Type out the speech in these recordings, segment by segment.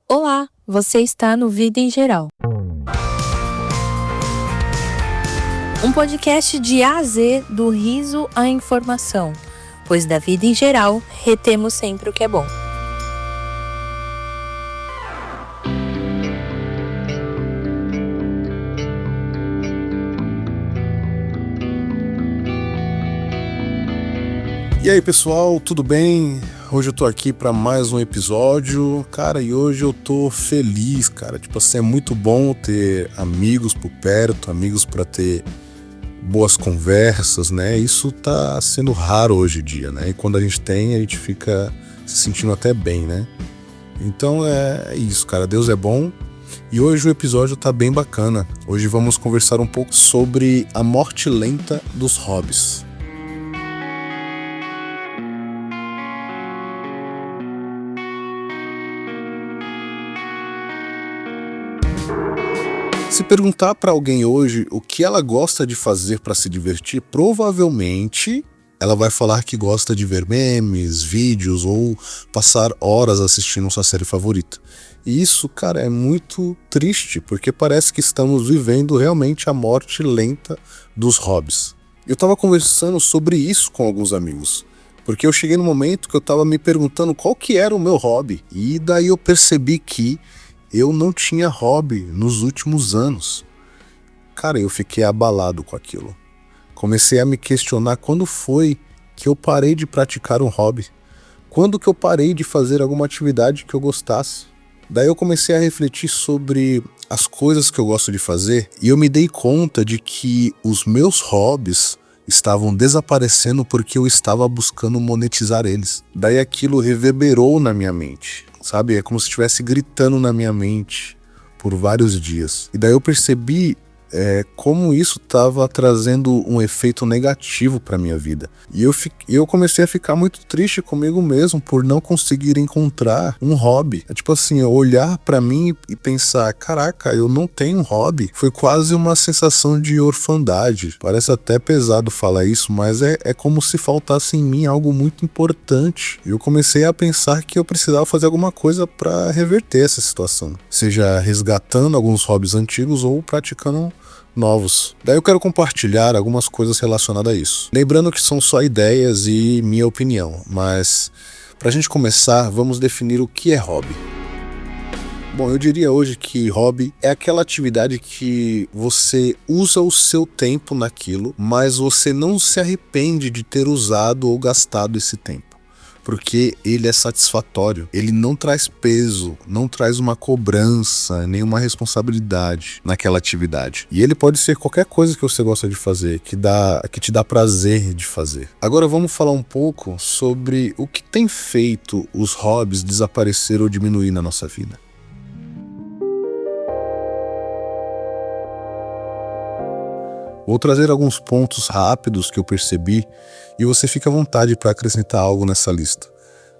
Olá, você está no Vida em Geral. Um podcast de A a Z, do riso à informação, pois da vida em geral, retemos sempre o que é bom. E aí pessoal, tudo bem? Hoje eu tô aqui para mais um episódio, cara, e hoje eu tô feliz, cara, tipo assim, é muito bom ter amigos por perto, amigos para ter boas conversas, né? Isso tá sendo raro hoje em dia, né? E quando a gente tem, a gente fica se sentindo até bem, né? Então é isso, cara, Deus é bom. E hoje o episódio tá bem bacana. Hoje vamos conversar um pouco sobre a morte lenta dos hobbies. Se perguntar para alguém hoje o que ela gosta de fazer para se divertir, provavelmente ela vai falar que gosta de ver memes, vídeos ou passar horas assistindo sua série favorita. E isso, cara, é muito triste, porque parece que estamos vivendo realmente a morte lenta dos hobbies. Eu tava conversando sobre isso com alguns amigos, porque eu cheguei no momento que eu tava me perguntando qual que era o meu hobby, e daí eu percebi que eu não tinha hobby nos últimos anos. Cara, eu fiquei abalado com aquilo. Comecei a me questionar quando foi que eu parei de praticar um hobby. Quando que eu parei de fazer alguma atividade que eu gostasse. Daí eu comecei a refletir sobre as coisas que eu gosto de fazer e eu me dei conta de que os meus hobbies estavam desaparecendo porque eu estava buscando monetizar eles. Daí aquilo reverberou na minha mente. Sabe, é como se estivesse gritando na minha mente por vários dias. E daí eu percebi como isso estava trazendo um efeito negativo para minha vida. E eu comecei a ficar muito triste comigo mesmo por não conseguir encontrar um hobby. É tipo assim, eu olhar para mim e pensar, caraca, eu não tenho um hobby. Foi quase uma sensação de orfandade. Parece até pesado falar isso, mas é como se faltasse em mim algo muito importante. E eu comecei a pensar que eu precisava fazer alguma coisa para reverter essa situação. Seja resgatando alguns hobbies antigos ou praticando novos. Daí eu quero compartilhar algumas coisas relacionadas a isso. Lembrando que são só ideias e minha opinião, mas pra gente começar, vamos definir o que é hobby. Bom, eu diria hoje que hobby é aquela atividade que você usa o seu tempo naquilo, mas você não se arrepende de ter usado ou gastado esse tempo. Porque ele é satisfatório, ele não traz peso, não traz uma cobrança, nenhuma responsabilidade naquela atividade. E ele pode ser qualquer coisa que você gosta de fazer, que te dá prazer de fazer. Agora vamos falar um pouco sobre o que tem feito os hobbies desaparecer ou diminuir na nossa vida. Vou trazer alguns pontos rápidos que eu percebi e você fica à vontade para acrescentar algo nessa lista.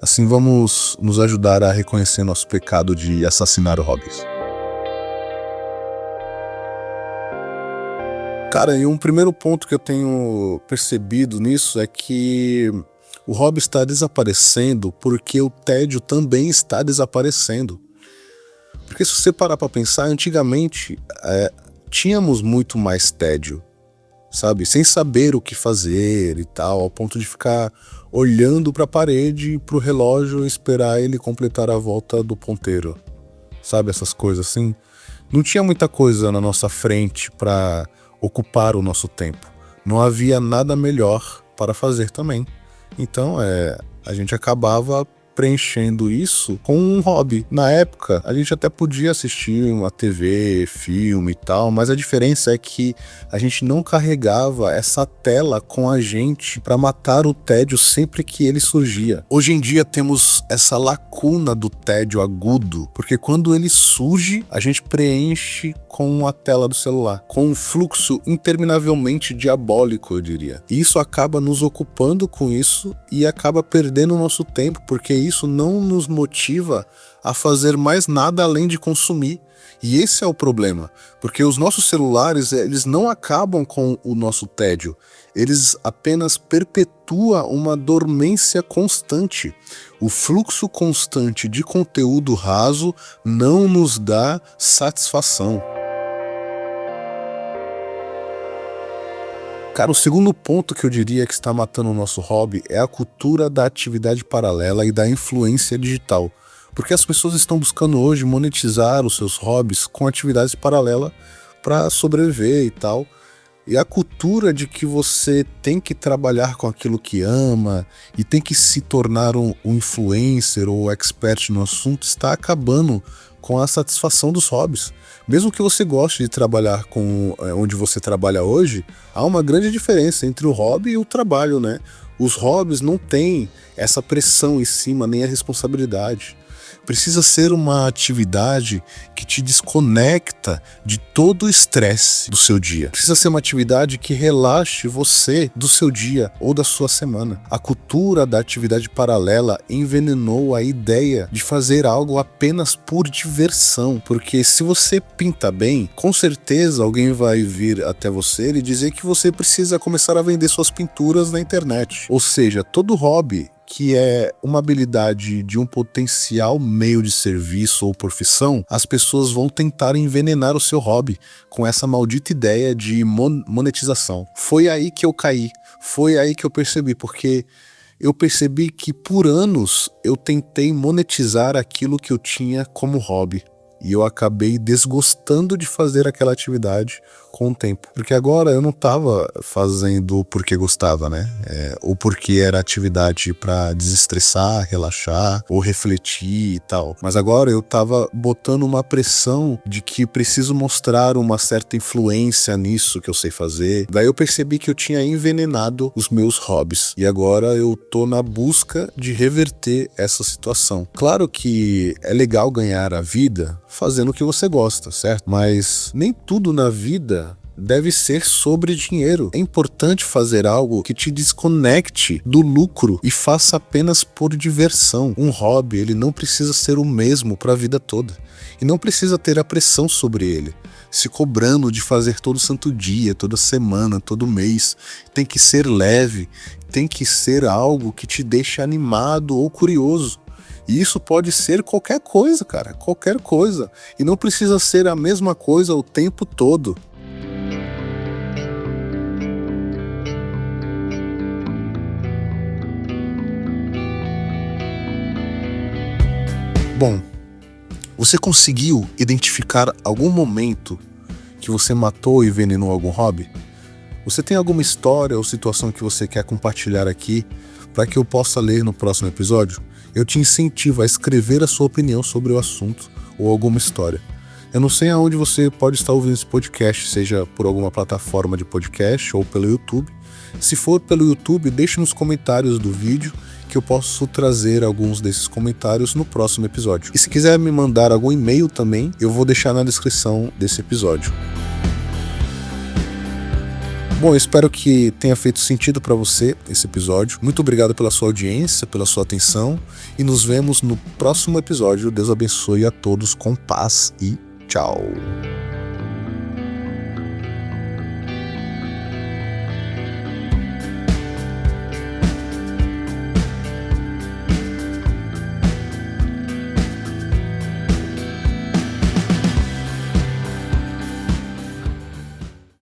Assim vamos nos ajudar a reconhecer nosso pecado de assassinar hobbies. Cara, e um primeiro ponto que eu tenho percebido nisso é que o hobby está desaparecendo porque o tédio também está desaparecendo. Porque se você parar para pensar, antigamente tínhamos muito mais tédio. Sabe, sem saber o que fazer e tal, ao ponto de ficar olhando para a parede e para o relógio e esperar ele completar a volta do ponteiro. Sabe, essas coisas assim? Não tinha muita coisa na nossa frente para ocupar o nosso tempo. Não havia nada melhor para fazer também. Então, a gente acabava preenchendo isso com um hobby. Na época, a gente até podia assistir uma TV, filme e tal, mas a diferença é que a gente não carregava essa tela com a gente para matar o tédio sempre que ele surgia. Hoje em dia temos essa lacuna do tédio agudo, porque quando ele surge, a gente preenche com a tela do celular, com um fluxo interminavelmente diabólico, eu diria. E isso acaba nos ocupando com isso e acaba perdendo o nosso tempo, porque isso não nos motiva a fazer mais nada além de consumir. E esse é o problema, porque os nossos celulares, eles não acabam com o nosso tédio, eles apenas perpetuam uma dormência constante. O fluxo constante de conteúdo raso não nos dá satisfação. Cara, o segundo ponto que eu diria que está matando o nosso hobby é a cultura da atividade paralela e da influência digital. Porque as pessoas estão buscando hoje monetizar os seus hobbies com atividades paralelas para sobreviver e tal. E a cultura de que você tem que trabalhar com aquilo que ama e tem que se tornar um influencer ou expert no assunto está acabando com a satisfação dos hobbies. Mesmo que você goste de trabalhar com onde você trabalha hoje, há uma grande diferença entre o hobby e o trabalho, né? Os hobbies não têm essa pressão em cima, nem a responsabilidade. Precisa ser uma atividade que te desconecta de todo o estresse do seu dia. Precisa ser uma atividade que relaxe você do seu dia ou da sua semana. A cultura da atividade paralela envenenou a ideia de fazer algo apenas por diversão, porque se você pinta bem, com certeza alguém vai vir até você e dizer que você precisa começar a vender suas pinturas na internet. Ou seja, todo hobby que é uma habilidade de um potencial meio de serviço ou profissão, as pessoas vão tentar envenenar o seu hobby com essa maldita ideia de monetização. Foi aí que eu caí, foi aí que eu percebi, porque eu percebi que por anos eu tentei monetizar aquilo que eu tinha como hobby. E eu acabei desgostando de fazer aquela atividade com o tempo. Porque agora eu não estava fazendo porque gostava, né? Ou porque era atividade para desestressar, relaxar, ou refletir e tal. Mas agora eu estava botando uma pressão de que preciso mostrar uma certa influência nisso que eu sei fazer. Daí eu percebi que eu tinha envenenado os meus hobbies. E agora eu tô na busca de reverter essa situação. Claro que é legal ganhar a vida fazendo o que você gosta, certo? Mas nem tudo na vida deve ser sobre dinheiro. É importante fazer algo que te desconecte do lucro e faça apenas por diversão. Um hobby, ele não precisa ser o mesmo para a vida toda. E não precisa ter a pressão sobre ele, se cobrando de fazer todo santo dia, toda semana, todo mês. Tem que ser leve, tem que ser algo que te deixe animado ou curioso. E isso pode ser qualquer coisa, cara, qualquer coisa. E não precisa ser a mesma coisa o tempo todo. Bom, você conseguiu identificar algum momento que você matou e envenenou algum hobby? Você tem alguma história ou situação que você quer compartilhar aqui para que eu possa ler no próximo episódio? Eu te incentivo a escrever a sua opinião sobre o assunto ou alguma história. Eu não sei aonde você pode estar ouvindo esse podcast, seja por alguma plataforma de podcast ou pelo YouTube. Se for pelo YouTube, deixe nos comentários do vídeo que eu posso trazer alguns desses comentários no próximo episódio. E se quiser me mandar algum e-mail também, eu vou deixar na descrição desse episódio. Bom, eu espero que tenha feito sentido para você esse episódio. Muito obrigado pela sua audiência, pela sua atenção e nos vemos no próximo episódio. Deus abençoe a todos com paz e tchau.